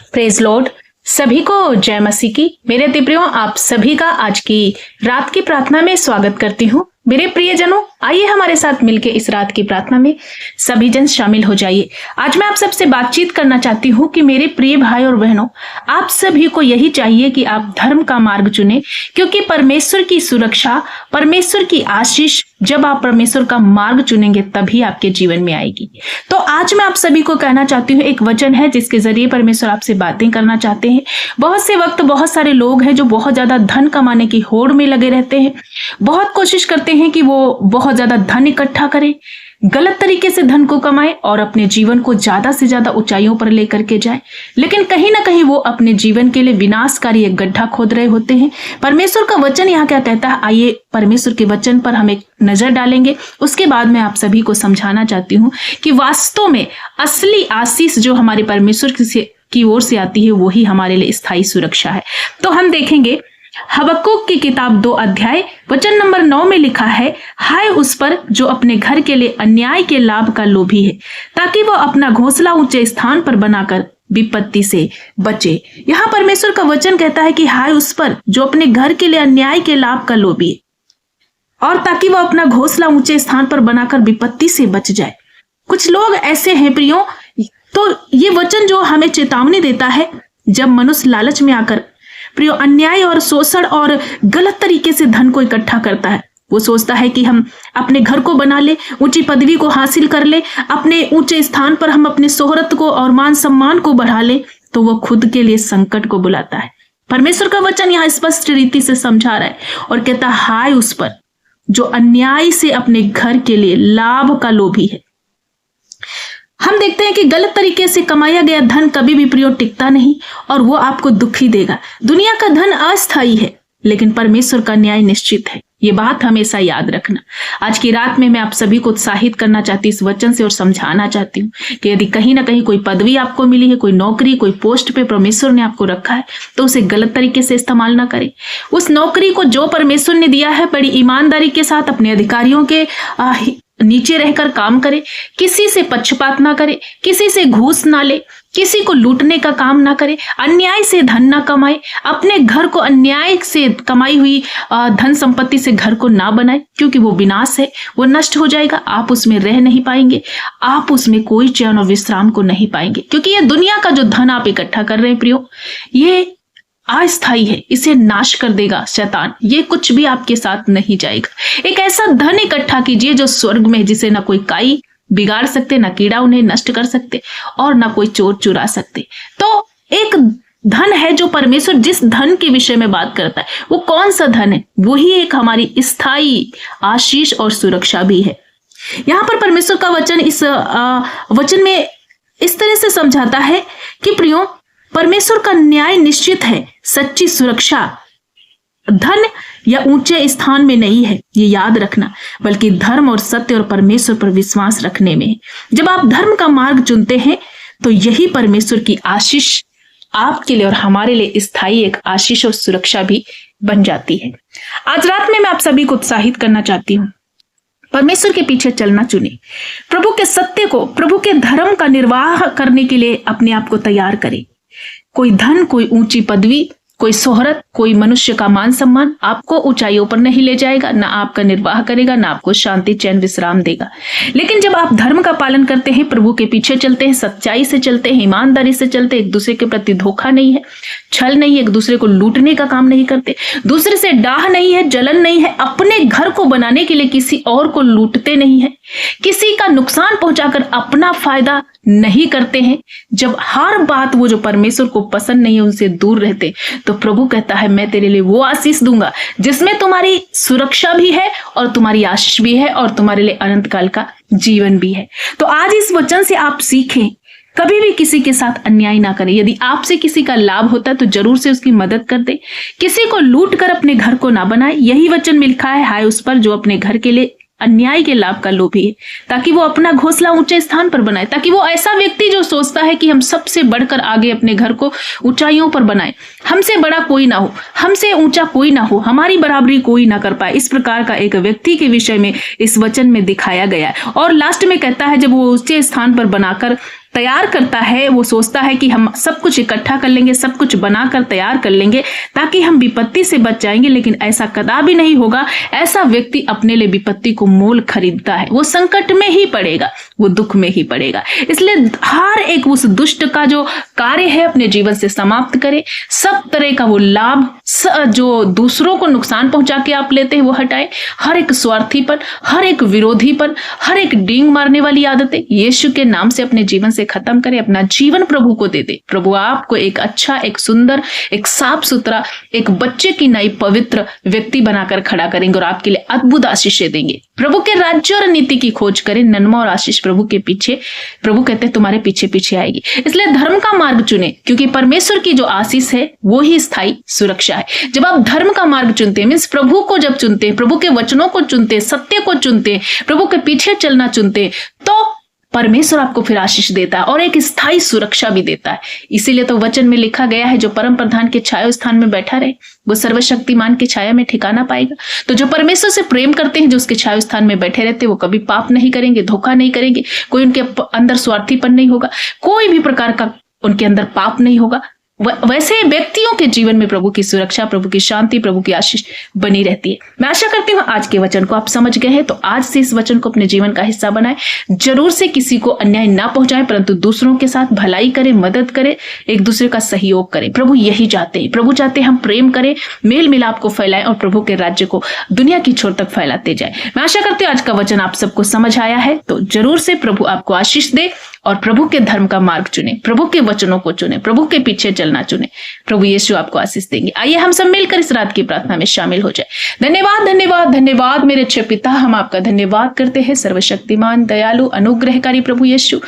Praise Lord. सभी को जय मसीह की। मेरे प्रियों, आप सभी का आज की रात की प्रार्थना में स्वागत करती हूँ। मेरे प्रियजनों, आइए हमारे साथ मिलकर इस रात की प्रार्थना में सभी जन शामिल हो जाइए। आज मैं आप सबसे बातचीत करना चाहती हूँ कि मेरे प्रिय भाई और बहनों, आप सभी को यही चाहिए कि आप धर्म का मार्ग चुने, क्योंकि परमेश्वर की सुरक्षा, परमेश्वर की आशीष जब आप परमेश्वर का मार्ग चुनेंगे तभी आपके जीवन में आएगी। तो आज मैं आप सभी को कहना चाहती हूँ, एक वचन है जिसके जरिए परमेश्वर आपसे बातें करना चाहते हैं। बहुत से वक्त बहुत सारे लोग हैं जो बहुत ज्यादा धन कमाने की होड़ में लगे रहते हैं, बहुत कोशिश करते हैं कि वो बहुत ज्यादा धन इकट्ठा करें, गलत तरीके से धन को कमाए और अपने जीवन को ज्यादा से ज्यादा ऊंचाइयों पर लेकर के जाए, लेकिन कहीं ना कहीं वो अपने जीवन के लिए विनाशकारी एक गड्ढा खोद रहे होते हैं। परमेश्वर का वचन यहाँ क्या कहता है, आइए परमेश्वर के वचन पर हम एक नजर डालेंगे। उसके बाद मैं आप सभी को समझाना चाहती हूँ कि वास्तव में असली आशीष जो हमारे परमेश्वर की ओर से आती है वही हमारे लिए स्थायी सुरक्षा है। तो हम देखेंगे हबक्कुक की किताब 2 अध्याय वचन नंबर 9 में लिखा है, हाय उस पर जो अपने घर के लिए अन्याय के लाभ का लोभी है, ताकि वह अपना घोंसला ऊंचे स्थान पर बनाकर विपत्ति से बचे। यहाँ परमेश्वर का वचन कहता है कि हाय उस पर जो अपने घर के लिए अन्याय के लाभ का लोभी है, और ताकि वह अपना घोंसला ऊंचे स्थान पर बनाकर विपत्ति से बच जाए। कुछ लोग ऐसे हैं प्रियो, तो ये वचन जो हमें चेतावनी देता है, जब मनुष्य लालच में आकर प्रियो अन्याय और शोषण और गलत तरीके से धन को इकट्ठा करता है, वो सोचता है कि हम अपने घर को बना ले, ऊंची पदवी को हासिल कर ले, अपने ऊंचे स्थान पर हम अपने शोहरत को और मान सम्मान को बढ़ा ले, तो वो खुद के लिए संकट को बुलाता है। परमेश्वर का वचन यहाँ स्पष्ट रीति से समझा रहा है और कहता है, हाय उस पर जो अन्याय से अपने घर के लिए लाभ का लोभी है। हम देखते हैं कि गलत तरीके से कमाया गया धन कभी भी प्रियो टिकता नहीं और वो आपको दुखी देगा। दुनिया का धन अस्थायी है, लेकिन परमेश्वर का न्याय निश्चित है। ये बात हमेशा याद रखना। आज की रात में मैं आप सभी को उत्साहित करना चाहती हूँ इस वचन से और समझाना चाहती हूँ कि यदि कहीं ना कहीं कोई पदवी आपको मिली है, कोई नौकरी, कोई पोस्ट पे परमेश्वर ने आपको रखा है, तो उसे गलत तरीके से इस्तेमाल ना करें। उस नौकरी को जो परमेश्वर ने दिया है बड़ी ईमानदारी के साथ अपने अधिकारियों के नीचे रहकर काम करे, किसी से पक्षपात ना करे, किसी से घूस ना ले, किसी को लूटने का काम ना करे, अन्याय से धन ना कमाए, अपने घर को अन्याय से कमाई हुई धन संपत्ति से घर को ना बनाए, क्योंकि वो विनाश है, वो नष्ट हो जाएगा, आप उसमें रह नहीं पाएंगे, आप उसमें कोई चैन और विश्राम को नहीं पाएंगे। क्योंकि ये दुनिया का जो धन आप इकट्ठा कर रहे हैं प्रियो, ये अस्थायी है, इसे नाश कर देगा शैतान, ये कुछ भी आपके साथ नहीं जाएगा। एक ऐसा धन इकट्ठा कीजिए जो स्वर्ग में, जिसे ना कोई काई बिगाड़ सकते, ना कीड़ा उन्हें नष्ट कर सकते और ना कोई चोर चुरा सकते। तो एक धन है जो परमेश्वर जिस धन के विषय में बात करता है, वो कौन सा धन है? वही एक हमारी स्थायी आशीष और सुरक्षा भी है। यहाँ पर परमेश्वर का वचन इस वचन में इस तरह से समझाता है कि प्रियो, परमेश्वर का न्याय निश्चित है। सच्ची सुरक्षा धन या ऊंचे स्थान में नहीं है, ये याद रखना, बल्कि धर्म और सत्य और परमेश्वर पर विश्वास रखने में है। जब आप धर्म का मार्ग चुनते हैं तो यही परमेश्वर की आशीष आपके लिए और हमारे लिए स्थायी एक आशीष और सुरक्षा भी बन जाती है। आज रात में मैं आप सभी को उत्साहित करना चाहती हूँ, परमेश्वर के पीछे चलना चुने, प्रभु के सत्य को, प्रभु के धर्म का निर्वाह करने के लिए अपने आप को तैयार करें। कोई धन, कोई ऊंची पदवी, कोई शोहरत, कोई मनुष्य का मान सम्मान आपको ऊंचाइयों पर नहीं ले जाएगा, ना आपका निर्वाह करेगा, ना आपको शांति, चैन, विश्राम देगा। लेकिन जब आप धर्म का पालन करते हैं, प्रभु के पीछे चलते हैं, सच्चाई से चलते हैं, ईमानदारी से चलते हैं, एक दूसरे के प्रति धोखा नहीं है, छल नहीं है, एक दूसरे को लूटने का काम नहीं करते, दूसरे से डाह नहीं है, जलन नहीं है, अपने घर को बनाने के लिए किसी और को लूटते नहीं है, किसी का नुकसान पहुंचाकर अपना फायदा नहीं करते हैं। जब हर बात वो जो परमेश्वर को पसंद नहीं है उनसे दूर रहते, तो प्रभु कहता है, मैं तेरे लिए वो आशीष दूंगा जिसमें तुम्हारी सुरक्षा भी है और तुम्हारी आशीष भी है और तुम्हारे लिए अनंत काल का जीवन भी है। तो आज इस वचन से आप सीखें, कभी भी किसी के साथ अन्याय ना करें। यदि आपसे किसी का लाभ होता है तो जरूर से उसकी मदद कर दे। किसी को लूट कर अपने घर को ना बनाए। यही वचन में लिखा है, हाय उस पर जो अपने घर के लिए अन्याय के लाभ का लोभी है, ताकि वो अपना घोंसला ऊंचे स्थान पर बनाए, ताकि वो ऐसा व्यक्ति जो सोचता है कि हम सबसे बढ़कर आगे अपने घर को ऊंचाइयों पर बनाए, हमसे बड़ा कोई ना हो, हमसे ऊंचा कोई ना हो, हमारी बराबरी कोई ना कर पाए, इस प्रकार का एक व्यक्ति के विषय में इस वचन में दिखाया गया है। और लास्ट में कहता है, जब वो ऊंचे स्थान पर बनाकर तैयार करता है वो सोचता है कि हम सब कुछ इकट्ठा कर लेंगे, सब कुछ बनाकर तैयार कर लेंगे ताकि हम विपत्ति से बच जाएंगे, लेकिन ऐसा कदापि नहीं होगा। ऐसा व्यक्ति अपने लिए विपत्ति को मोल खरीदता है, वो संकट में ही पड़ेगा, वो दुख में ही पड़ेगा। इसलिए हर एक उस दुष्ट का जो कार्य है अपने जीवन से समाप्त करे। सब तरह का वो लाभ जो दूसरों को नुकसान पहुंचा के आप लेते हैं वो हटाए। हर एक स्वार्थीपन, हर एक विरोधीपन, हर एक डींग मारने वाली आदतें यीशु के नाम से अपने जीवन से खत्म करें। अपना जीवन प्रभु को दे दे। प्रभु आपको एक अच्छा, एक सुंदर, एक साफ सुथरा, एक बच्चे की नई पवित्र व्यक्ति बनाकर खड़ा करेंगे और आपके लिए अद्भुत आशीषें देंगे। प्रभु के राज्य और नीति की खोज करें। नन्मा और आशीष प्रभु के पीछे, प्रभु कहते हैं तुम्हारे पीछे पीछे आएगी। इसलिए धर्म का मार्ग चुने, क्योंकि परमेश्वर की जो आशीष है वो ही स्थायी सुरक्षा है। जब आप धर्म का मार्ग चुनते हैं, मीन्स प्रभु को जब चुनते हैं, प्रभु के वचनों को चुनते हैं, सत्य को चुनते हैं, प्रभु के पीछे चलना चुनते हैं, तो परमेश्वर आपको फिर आशीष देता है और एक स्थायी सुरक्षा भी देता है। इसीलिए तो वचन में लिखा गया है, जो परम प्रधान के छाया स्थान में बैठा रहे वो सर्वशक्तिमान के छाया में ठिकाना पाएगा। तो जो परमेश्वर से प्रेम करते हैं, जो उसके छाया स्थान में बैठे रहते हैं, वो कभी पाप नहीं करेंगे, धोखा नहीं करेंगे, कोई उनके अंदर स्वार्थीपन नहीं होगा, कोई भी प्रकार का उनके अंदर पाप नहीं होगा। वैसे व्यक्तियों के जीवन में प्रभु की सुरक्षा, प्रभु की शांति, प्रभु की आशीष बनी रहती है। मैं आशा करती हूँ आज के वचन को आप समझ गए हैं, तो आज से इस वचन को अपने जीवन का हिस्सा बनाएं। जरूर से किसी को अन्याय ना पहुंचाएं, परंतु दूसरों के साथ भलाई करें, मदद करें, एक दूसरे का सहयोग करें। प्रभु यही चाहते हैं। प्रभु चाहते हैं हम प्रेम करें, मेल मिलाप को फैलाएं और प्रभु के राज्य को दुनिया की छोर तक फैलाते जाए। मैं आशा करती हूँ आज का वचन आप सबको समझ आया है, तो जरूर से प्रभु आपको आशीष दे और प्रभु के धर्म का मार्ग चुने, प्रभु के वचनों को चुने, प्रभु के पीछे चलना चुने। प्रभु यीशु आपको आशीष देंगे। आइए हम सब मिलकर इस रात की प्रार्थना में शामिल हो जाए। धन्यवाद धन्यवाद धन्यवाद मेरे अच्छे पिता, हम आपका धन्यवाद करते हैं सर्वशक्तिमान, दयालु, अनुग्रहकारी प्रभु यीशु।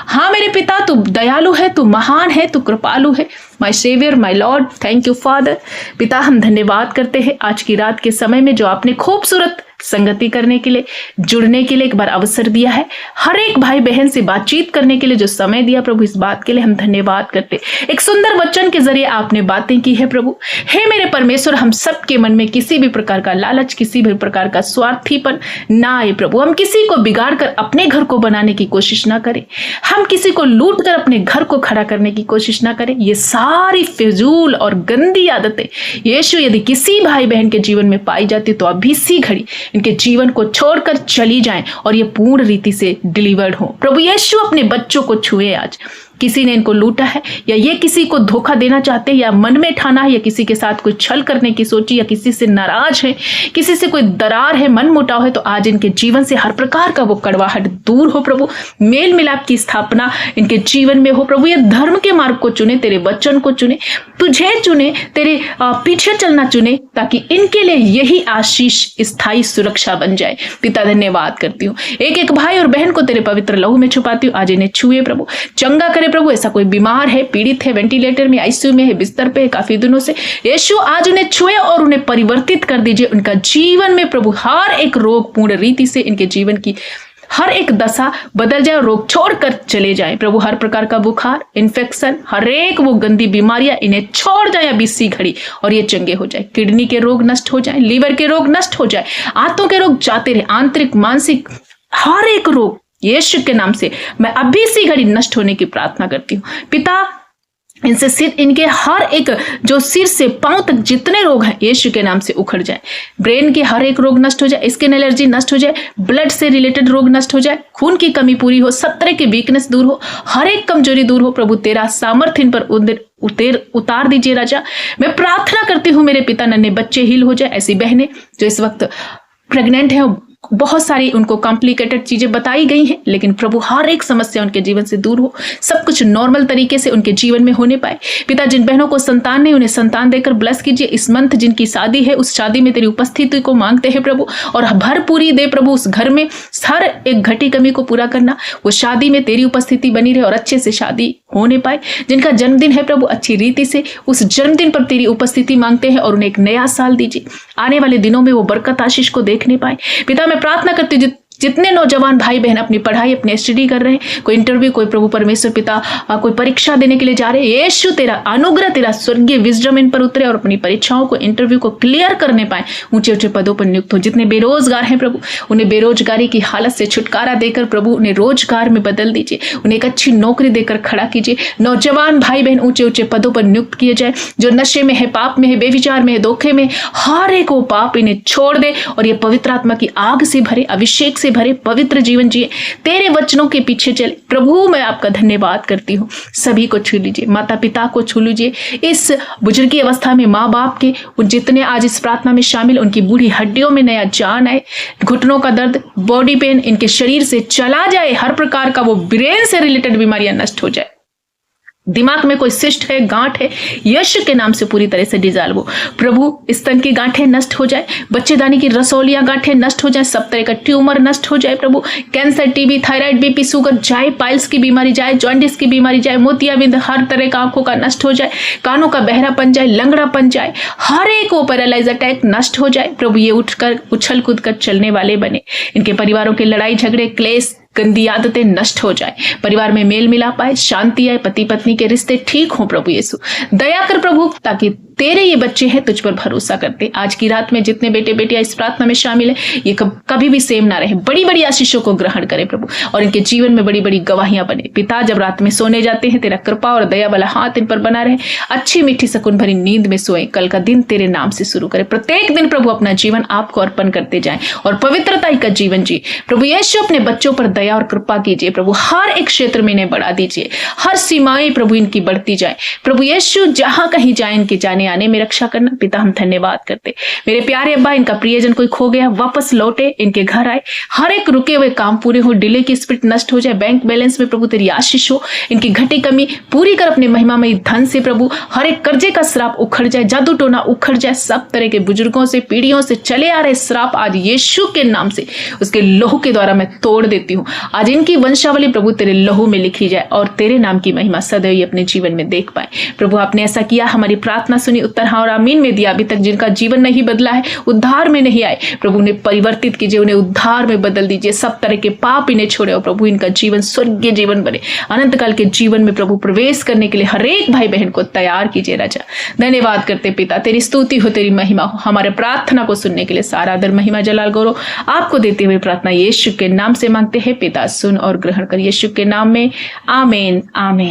हाँ मेरे पिता, तू दयालु है, तू महान है, तू कृपालु है। My saviour, my lord, thank you father. पिता हम धन्यवाद करते हैं आज की रात के समय में जो आपने खूबसूरत संगति करने के लिए, जुड़ने के लिए एक बार अवसर दिया है, हर एक भाई बहन से बातचीत करने के लिए जो समय दिया प्रभु, इस बात के लिए हम धन्यवाद करते। एक सुंदर वचन के जरिए आपने बातें की है प्रभु। हे मेरे परमेश्वर, हम सबके मन में किसी भी प्रकार का लालच, किसी भी प्रकार का स्वार्थीपन ना आए प्रभु। हम किसी को बिगाड़ कर अपने घर को बनाने की कोशिश ना करें, हम किसी को लूट कर अपने घर को खड़ा करने की कोशिश ना करें। ये सारी फिजूल और गंदी आदतें यीशु यदि किसी भाई बहन के जीवन में पाई जाती तो अभी सी घड़ी इनके जीवन को छोड़कर चली जाएं और ये पूर्ण रीति से डिलीवर्ड हो। प्रभु यीशु अपने बच्चों को छुए आज। किसी ने इनको लूटा है या ये किसी को धोखा देना चाहते हैं या मन में ठाना है या किसी के साथ कोई छल करने की सोची या किसी से नाराज है, किसी से कोई दरार है, मन मुटाव है, तो आज इनके जीवन से हर प्रकार का वो कड़वाहट दूर हो प्रभु। मेल मिलाप की स्थापना इनके जीवन में हो प्रभु। ये धर्म के मार्ग को चुने, तेरे वचन को चुने, तुझे चुने, तेरे पीछे चलना चुने, ताकि इनके लिए यही आशीष स्थायी सुरक्षा बन जाए। पिता धन्यवाद करती हूँ, एक एक भाई और बहन को तेरे पवित्र लहू में छुपाती हूँ। आज इन्हें छुए प्रभु, चंगा करे प्रभु। ऐसा कोई बीमार है, पीड़ित है, वेंटिलेटर में, आईसीयू में है, बिस्तर पे है काफी दिनों से, यीशु आज उन्हें छुए और उन्हें परिवर्तित कर दीजिए। उनका जीवन में प्रभु हर एक रोग पूर्ण रीति से, इनके जीवन की हर एक दशा बदल जाए, रोग छोड़कर चले जाए प्रभु। हर प्रकार का बुखार, इन्फेक्शन, हर एक वो गंदी बीमारियां इन्हें छोड़ जाए अभी सी घड़ी और ये चंगे हो जाए। किडनी के रोग नष्ट हो जाए, लीवर के रोग नष्ट हो जाए, आंतों के रोग जाते रहे, आंतरिक मानसिक हर एक रोग यीशु के नाम से मैं अभी सी घड़ी नष्ट होने की प्रार्थना करती हूँ पिता। इनसे सिर, इनके हर एक जो सिर से पांव तक जितने रोग हैं यीशु के नाम से उखड़ जाए। ब्रेन के हर एक रोग नष्ट हो जाए, स्किन एलर्जी नष्ट हो जाए, ब्लड से रिलेटेड रोग नष्ट हो जाए, खून की कमी पूरी हो, सब तरह की वीकनेस दूर हो, हर एक कमजोरी दूर हो प्रभु। तेरा सामर्थ्य इन पर उतार दीजिए राजा। मैं प्रार्थना करती हूँ मेरे पिता, नन्हे बच्चे हील हो जाए। ऐसी बहनें जो इस वक्त प्रेग्नेंट है, बहुत सारी उनको कॉम्प्लिकेटेड चीजें बताई गई हैं, लेकिन प्रभु हर एक समस्या उनके जीवन से दूर हो, सब कुछ नॉर्मल तरीके से उनके जीवन में होने पाए। पिता, जिन बहनों को संतान नहीं, उन्हें संतान देकर ब्लेस कीजिए। इस मंथ जिनकी शादी है, उस शादी में तेरी उपस्थिति को मांगते हैं प्रभु, और भरपूरी दे प्रभु। उस घर में हर एक घटी कमी को पूरा करना, वो शादी में तेरी उपस्थिति बनी रहे और अच्छे से शादी होने पाए। जिनका जन्मदिन है प्रभु, अच्छी रीति से उस जन्मदिन पर तेरी उपस्थिति मांगते हैं और उन्हें एक नया साल दीजिए। आने वाले दिनों में वो बरकत आशीष को देखने पाए। पिता, मैं प्रार्थना करती हूँ जितने नौजवान भाई बहन अपनी पढ़ाई अपने स्टडी कर रहे हैं, कोई इंटरव्यू, कोई प्रभु परमेश्वर पिता कोई परीक्षा देने के लिए जा रहे हैं, यीशु तेरा अनुग्रह, तेरा स्वर्गीय विजडम इन पर उतरे और अपनी परीक्षाओं को, इंटरव्यू को क्लियर करने पाए, ऊंचे ऊंचे पदों पर नियुक्त हो। जितने बेरोजगार हैं प्रभु, उन्हें बेरोजगारी की हालत से छुटकारा देकर प्रभु उन्हें रोजगार में बदल दीजिए, उन्हें एक अच्छी नौकरी देकर खड़ा कीजिए। नौजवान भाई बहन ऊंचे ऊंचे पदों पर नियुक्त किए जाए। जो नशे में है, पाप में है, बेविचार में है, धोखे में, हर एक वो पाप इन्हें छोड़ दे और ये पवित्र आत्मा की आग से भरे, अभिषेक से भरे पवित्र जीवन जिए, तेरे वचनों के पीछे चले। प्रभु मैं आपका धन्यवाद करती हूँ। सभी को छू लीजिए, माता पिता को छू लीजिए, इस बुजुर्गी अवस्था में माँ बाप के उन जितने आज इस प्रार्थना में शामिल, उनकी बूढ़ी हड्डियों में नया जान आए, घुटनों का दर्द, बॉडी पेन इनके शरीर से चला जाए, हर प्रकार का वो ब्रेन से रिलेटेड बीमारियां नष्ट हो जाए। दिमाग में कोई सिस्ट है, गांठ है, यीशु के नाम से पूरी तरह से डिजॉल्व हो। प्रभु स्तन की गांठें नष्ट हो जाए, बच्चेदानी की रसौलियां गांठें नष्ट हो जाए, सब तरह का ट्यूमर नष्ट हो जाए। प्रभु cancer, TB, thyroid, BP, sugar जाए, पाइल्स की बीमारी जाए, जॉन्डिस की बीमारी जाए, मोतियाबिंद हर तरह का आंखों का नष्ट हो जाए, कानों का बहरापन जाए, लंगड़ापन जाए, हर एक वो पैरालाइज अटैक नष्ट हो जाए। प्रभु ये उठकर उछल कूद कर चलने वाले बने, इनके परिवारों के लड़ाई झगड़े, क्लेश, गंदी आदतें नष्ट हो जाए, परिवार में मेल मिला पाए, शांति आए, पति पत्नी के रिश्ते ठीक हों। प्रभु यीशु दया कर प्रभु, ताकि तेरे ये बच्चे हैं तुझ पर भरोसा करते। आज की रात में जितने बेटे बेटियां इस प्रार्थना में शामिल है, ये कभी भी सेम ना रहे, बड़ी बड़ी आशीषों को ग्रहण करें प्रभु, और इनके जीवन में बड़ी बड़ी गवाहियां बने। पिता जब रात में सोने जाते हैं, तेरा कृपा और दया वाला हाथ इन पर बना रहे, अच्छी मीठी सकून भरी नींद में सोए, कल का दिन तेरे नाम से शुरू करें। प्रत्येक दिन प्रभु अपना जीवन आपको अर्पण करते जाएं और पवित्रता का जीवन जी। प्रभु यीशु अपने बच्चों पर दया और कृपा कीजिए प्रभु, हर एक क्षेत्र में इन्हें बढ़ा दीजिए, हर सीमाएं प्रभु इनकी बढ़ती जाए। प्रभु यीशु जहां कहीं जाए इनके जाने आने में रक्षा करना। पिता हम धन्यवाद करते, मेरे प्यारे अब्बा, इनका प्रियजन कोई खो गया वापस लौटे, इनके घर आए, हर एक रुके हुए काम पूरे हो, डिले की स्पिरिट नष्ट हो जाए, बैंक बैलेंस में प्रभु तेरी आशीष हो, इनकी घटी कमी पूरी कर अपने महिमा में धन से प्रभु, हर एक कर्जे का श्राप उखड़ जाए, जादू टोना उखड़ जाए, सब तरह के बुजुर्गों से पीढ़ियों से चले आ रहे श्राप आज यीशु के नाम से उसके लहू के द्वारा मैं तोड़ देती हूँ। आज इनकी वंशावली प्रभु तेरे लहू में लिखी जाए और तेरे नाम की महिमा सदैव अपने जीवन में देख पाए। प्रभु आपने ऐसा किया, हमारी प्रार्थना सुनी, उत्तर हाँ और आमीन में दिया। अभी तक जिनका जीवन नहीं बदला है, उद्धार में नहीं आए, प्रभु उन्हें परिवर्तित कीजिए, उन्हें उद्धार में बदल दीजिए, सब तरह के पाप इन्हें छोड़े और प्रभु इनका जीवन स्वर्गीय जीवन बने, अनंत काल के जीवन में प्रभु प्रवेश करने के लिए हर एक भाई बहन को तैयार कीजिए। राजा धन्यवाद करते पिता, तेरी स्तुति हो, तेरी महिमा हो, हमारे प्रार्थना को सुनने के लिए सारा आदर महिमा जलाल गौरव आपको देते हुए प्रार्थना यीशु के नाम से मांगते हैं पिता, सुन और ग्रहण कर, यीशु के नाम में आमीन आमीन।